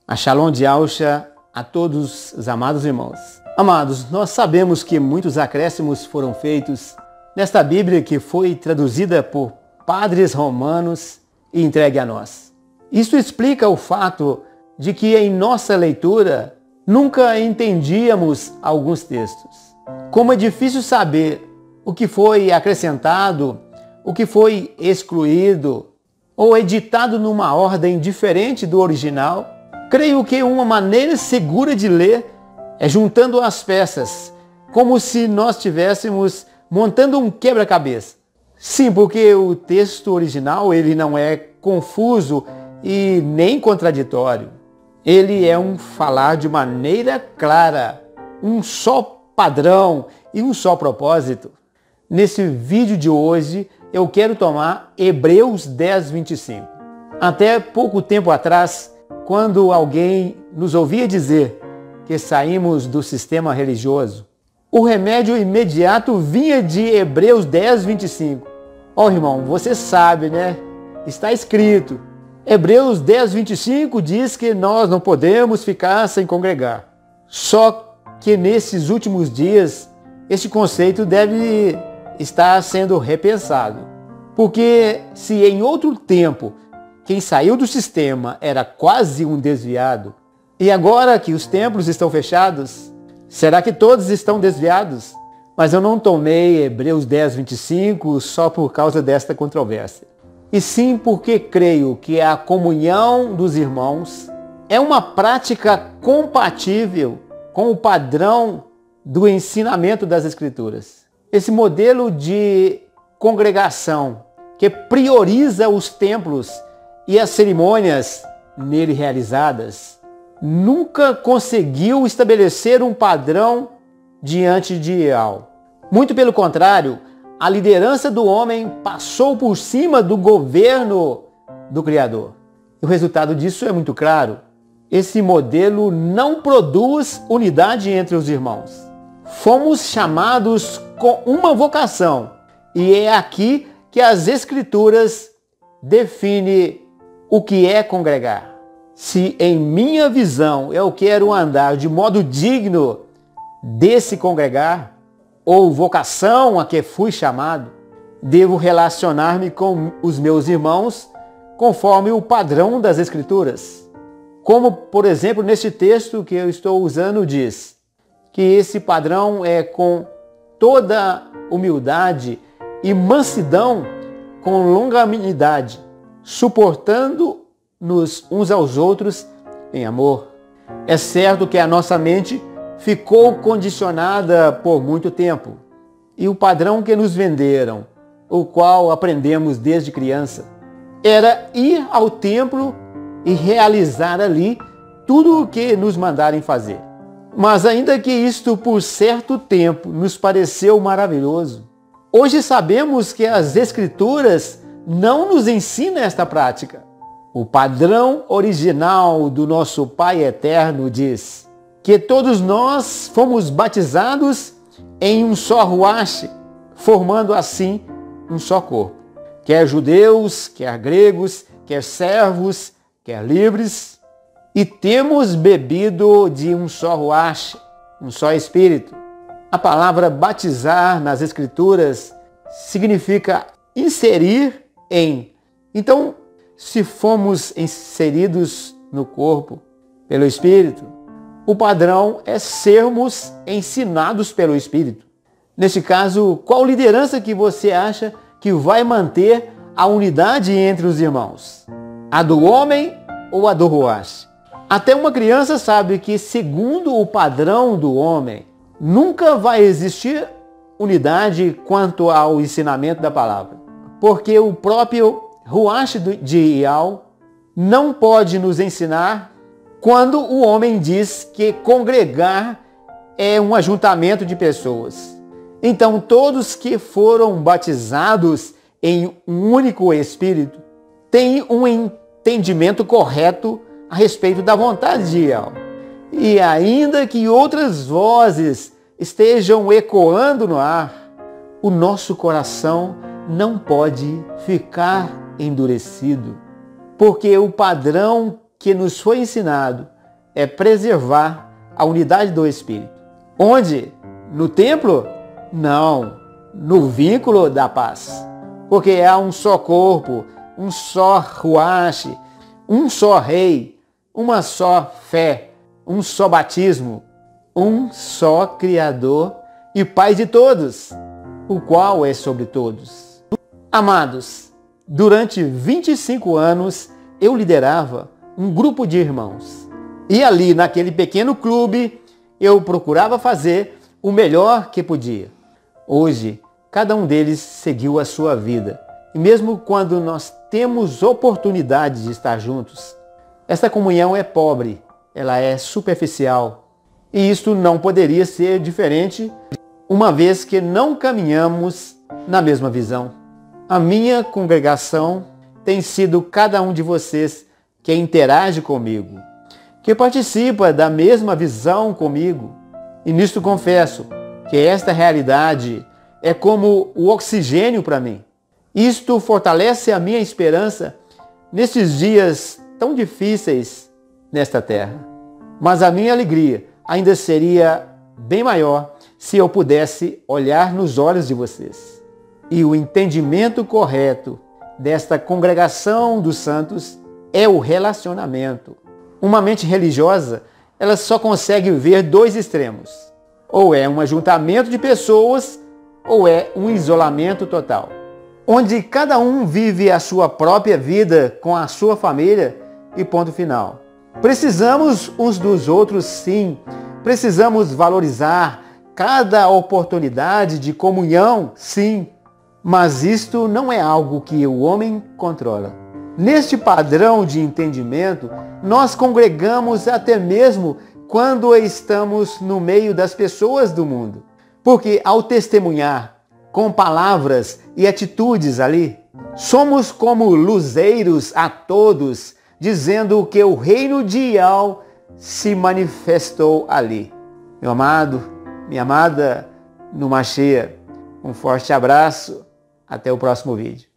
A Shalom de Alcha a todos os amados irmãos. Amados, nós sabemos que muitos acréscimos foram feitos nesta Bíblia que foi traduzida por padres romanos e entregue a nós. Isso explica o fato de que em nossa leitura nunca entendíamos alguns textos. Como é difícil saber o que foi acrescentado, o que foi excluído ou editado numa ordem diferente do original, creio que uma maneira segura de ler é juntando as peças, como se nós estivéssemos montando um quebra-cabeça. Sim, porque o texto original ele não é confuso e nem contraditório. Ele é um falar de maneira clara, um só padrão e um só propósito. Nesse vídeo de hoje, eu quero tomar Hebreus 10, 25. Até pouco tempo atrás, quando alguém nos ouvia dizer que saímos do sistema religioso, o remédio imediato vinha de Hebreus 10, 25. Irmão, você sabe, né? Está escrito. Hebreus 10, 25 diz que nós não podemos ficar sem congregar. Só que nesses últimos dias, este conceito deve estar sendo repensado. Porque se em outro tempo quem saiu do sistema era quase um desviado, e agora que os templos estão fechados, será que todos estão desviados? Mas eu não tomei Hebreus 10, 25 só por causa desta controvérsia. E sim porque creio que a comunhão dos irmãos é uma prática compatível com o padrão do ensinamento das Escrituras. Esse modelo de congregação que prioriza os templos e as cerimônias nele realizadas, nunca conseguiu estabelecer um padrão diante de ideal. Muito pelo contrário, a liderança do homem passou por cima do governo do Criador. E o resultado disso é muito claro. Esse modelo não produz unidade entre os irmãos. Fomos chamados com uma vocação, e é aqui que as Escrituras definem o que é congregar. Se em minha visão eu quero andar de modo digno desse congregar, ou vocação a que fui chamado, devo relacionar-me com os meus irmãos conforme o padrão das Escrituras. Como, por exemplo, neste texto que eu estou usando diz que esse padrão é com toda humildade e mansidão, com longanimidade, suportando-nos uns aos outros em amor. É certo que a nossa mente ficou condicionada por muito tempo, e o padrão que nos venderam, o qual aprendemos desde criança, era ir ao templo e realizar ali tudo o que nos mandarem fazer. Mas ainda que isto por certo tempo nos pareceu maravilhoso, hoje sabemos que as Escrituras não nos ensinam esta prática. O padrão original do nosso Pai Eterno diz que todos nós fomos batizados em um só ruach, formando assim um só corpo. Quer judeus, quer gregos, quer servos, quer livres, e temos bebido de um só ruach, um só Espírito. A palavra batizar nas Escrituras significa inserir em. Então, se fomos inseridos no corpo pelo Espírito, o padrão é sermos ensinados pelo Espírito. Neste caso, qual liderança que você acha que vai manter a unidade entre os irmãos? A do homem ou a do ruach? Até uma criança sabe que, segundo o padrão do homem, nunca vai existir unidade quanto ao ensinamento da palavra. Porque o próprio ruach de Ial não pode nos ensinar quando o homem diz que congregar é um ajuntamento de pessoas. Então, todos que foram batizados em um único Espírito têm um entendimento correto a respeito da vontade de Ial. E ainda que outras vozes estejam ecoando no ar, o nosso coração não pode ficar endurecido, porque o padrão que nos foi ensinado é preservar a unidade do Espírito. Onde? No templo? Não, no vínculo da paz. Porque há um só corpo, um só ruache, um só rei, uma só fé, um só batismo, um só Criador e Pai de todos, o qual é sobre todos. Amados, durante 25 anos eu liderava um grupo de irmãos. E ali, naquele pequeno clube, eu procurava fazer o melhor que podia. Hoje, cada um deles seguiu a sua vida. E mesmo quando nós temos oportunidade de estar juntos, essa comunhão é pobre, ela é superficial. E isto não poderia ser diferente, uma vez que não caminhamos na mesma visão. A minha congregação tem sido cada um de vocês que interage comigo, que participa da mesma visão comigo. E nisto confesso que esta realidade é como o oxigênio para mim. Isto fortalece a minha esperança nesses dias tão difíceis nesta terra. Mas a minha alegria ainda seria bem maior se eu pudesse olhar nos olhos de vocês. E o entendimento correto desta congregação dos santos é o relacionamento. Uma mente religiosa, ela só consegue ver dois extremos. Ou é um ajuntamento de pessoas, ou é um isolamento total, onde cada um vive a sua própria vida com a sua família e ponto final. Precisamos uns dos outros, sim. Precisamos valorizar cada oportunidade de comunhão, sim. Mas isto não é algo que o homem controla. Neste padrão de entendimento, nós congregamos até mesmo quando estamos no meio das pessoas do mundo. Porque ao testemunhar com palavras e atitudes ali, somos como luzeiros a todos, dizendo que o reino de Yahweh se manifestou ali. Meu amado, minha amada, numa cheia, um forte abraço, até o próximo vídeo.